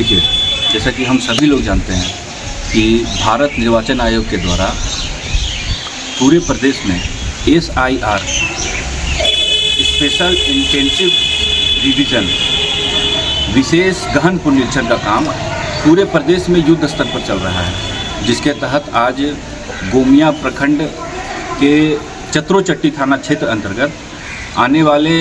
देखिए, जैसा कि हम सभी लोग जानते हैं कि भारत निर्वाचन आयोग के द्वारा पूरे प्रदेश में SIR स्पेशल इंटेंसिव रिवीजन विशेष गहन पुनरीक्षण का काम पूरे प्रदेश में युद्ध स्तर पर चल रहा है, जिसके तहत आज गोमिया प्रखंड के चतरोचट्टी थाना क्षेत्र अंतर्गत आने वाले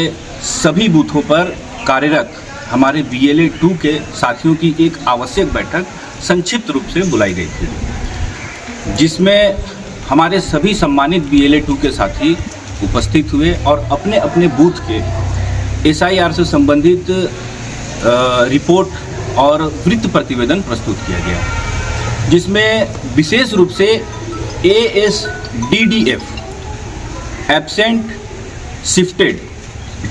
सभी बूथों पर कार्यरत हमारे BLA 2 के साथियों की एक आवश्यक बैठक संक्षिप्त रूप से बुलाई गई थी, जिसमें हमारे सभी सम्मानित BLA 2 के साथी उपस्थित हुए और अपने अपने बूथ के SIR से संबंधित रिपोर्ट और वृत्त प्रतिवेदन प्रस्तुत किया गया, जिसमें विशेष रूप से ASDDF absent, shifted,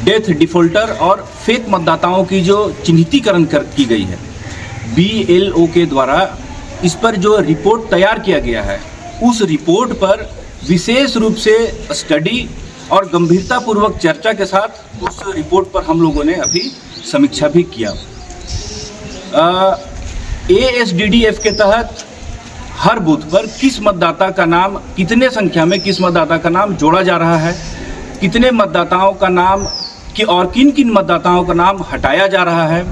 death defaulter और फेक मतदाताओं की जो चिन्हितीकरण की गई है BLO के द्वारा, इस पर जो रिपोर्ट तैयार किया गया है उस रिपोर्ट पर विशेष रूप से स्टडी और गंभीरतापूर्वक चर्चा के साथ उस रिपोर्ट पर हम लोगों ने अभी समीक्षा भी किया। ASDDF के तहत हर बूथ पर किस मतदाता का नाम, कितने संख्या में किस मतदाता का नाम जोड़ा जा रहा है, कितने मतदाताओं का नाम और किन किन मतदाताओं का नाम हटाया जा रहा है।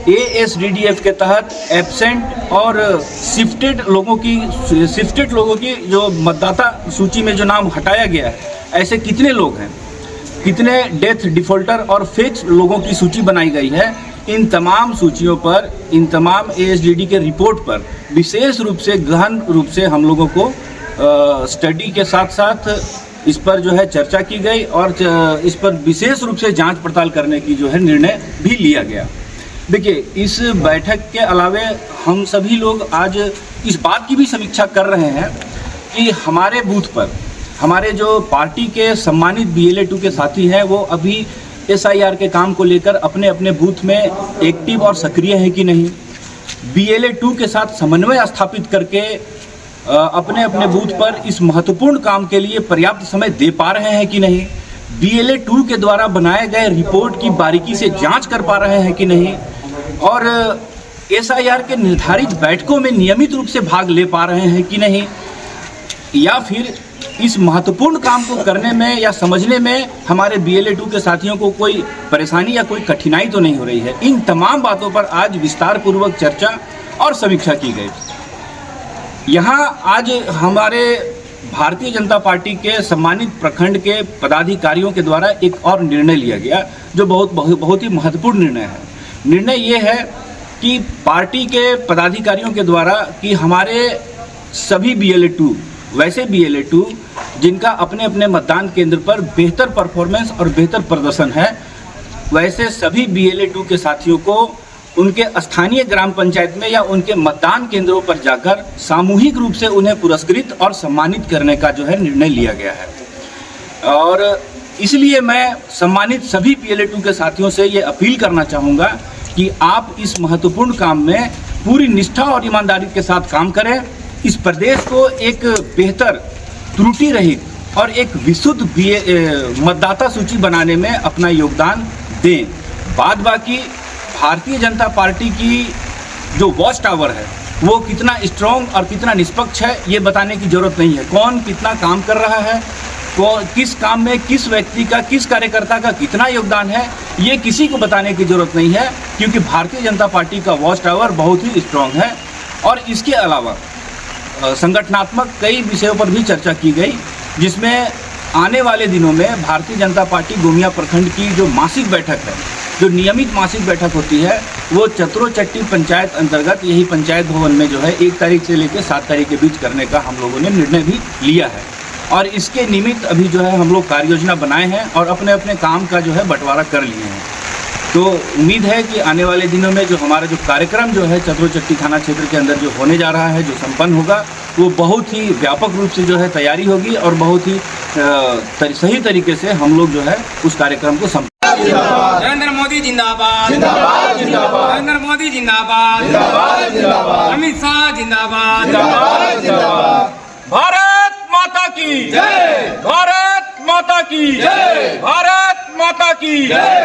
ASDDF के तहत एब्सेंट और शिफ्टेड लोगों की जो मतदाता सूची में जो नाम हटाया गया है, ऐसे कितने लोग हैं, कितने डेथ डिफॉल्टर और फेक लोगों की सूची बनाई गई है। इन तमाम सूचियों पर, इन तमाम ASDD के रिपोर्ट पर विशेष रूप से गहन रूप से हम लोगों को स्टडी के साथ साथ इस पर जो है चर्चा की गई और इस पर विशेष रूप से जांच पड़ताल करने की जो है निर्णय भी लिया गया। देखिए, इस बैठक के अलावे हम सभी लोग आज इस बात की भी समीक्षा कर रहे हैं कि हमारे बूथ पर हमारे जो पार्टी के सम्मानित BLA 2 के साथी हैं वो अभी SIR के काम को लेकर अपने अपने बूथ में एक्टिव और सक्रिय है कि नहीं, BLA 2 के साथ समन्वय स्थापित करके अपने अपने बूथ पर इस महत्वपूर्ण काम के लिए पर्याप्त समय दे पा रहे हैं कि नहीं, BLA 2 के द्वारा बनाए गए रिपोर्ट की बारीकी से जांच कर पा रहे हैं कि नहीं, और SIR के निर्धारित बैठकों में नियमित रूप से भाग ले पा रहे हैं कि नहीं, या फिर इस महत्वपूर्ण काम को करने में या समझने में हमारे BLA 2 के साथियों को कोई परेशानी या कोई कठिनाई तो नहीं हो रही है। इन तमाम बातों पर आज विस्तार पूर्वक चर्चा और समीक्षा की गई। यहाँ आज हमारे भारतीय जनता पार्टी के सम्मानित प्रखंड के पदाधिकारियों के द्वारा एक और निर्णय लिया गया, जो बहुत ही महत्वपूर्ण निर्णय है। निर्णय ये है कि पार्टी के पदाधिकारियों के द्वारा कि हमारे सभी BLA 2, वैसे BLA 2 जिनका अपने अपने मतदान केंद्र पर बेहतर परफॉर्मेंस और बेहतर प्रदर्शन है, वैसे सभी BLA 2 के साथियों को उनके स्थानीय ग्राम पंचायत में या उनके मतदान केंद्रों पर जाकर सामूहिक रूप से उन्हें पुरस्कृत और सम्मानित करने का जो है निर्णय लिया गया है। और इसलिए मैं सम्मानित सभी BLA 2 के साथियों से ये अपील करना चाहूँगा कि आप इस महत्वपूर्ण काम में पूरी निष्ठा और ईमानदारी के साथ काम करें, इस प्रदेश को एक बेहतर, त्रुटि रहित और एक विशुद्ध मतदाता सूची बनाने में अपना योगदान दें। बाद बाकी भारतीय जनता पार्टी की जो वॉच टावर है वो कितना स्ट्रॉन्ग और कितना निष्पक्ष है ये बताने की ज़रूरत नहीं है। कौन कितना काम कर रहा है, किस काम में किस व्यक्ति का, किस कार्यकर्ता का कितना योगदान है, ये किसी को बताने की ज़रूरत नहीं है, क्योंकि भारतीय जनता पार्टी का वॉच टावर बहुत ही स्ट्रॉन्ग है। और इसके अलावा संगठनात्मक कई विषयों पर भी चर्चा की गई, जिसमें आने वाले दिनों में भारतीय जनता पार्टी गोमिया प्रखंड की जो मासिक बैठक है, जो नियमित मासिक बैठक होती है, वो चतरोचट्टी पंचायत अंतर्गत यही पंचायत भवन में जो है 1 तारीख से लेकर 7 तारीख के बीच करने का हम लोगों ने निर्णय भी लिया है। और इसके निमित्त अभी जो है हम लोग कार्य योजना बनाए हैं और अपने अपने काम का जो है बंटवारा कर लिए हैं। तो उम्मीद है कि आने वाले दिनों में जो हमारा जो कार्यक्रम जो है चतरोचट्टी थाना क्षेत्र के अंदर जो होने जा रहा है, जो संपन्न होगा, वो बहुत ही व्यापक रूप से जो है तैयारी होगी और बहुत ही सही तरीके से हम लोग जो है उस कार्यक्रम को नरेंद्र मोदी जिंदाबाद, जिंदाबाद जिंदाबाद, नरेंद्र मोदी जिंदाबाद, जिंदाबाद जिंदाबाद, अमित शाह जिंदाबाद, जिंदाबाद जिंदाबाद। भारत माता की जय, भारत माता की जय, भारत माता की जय।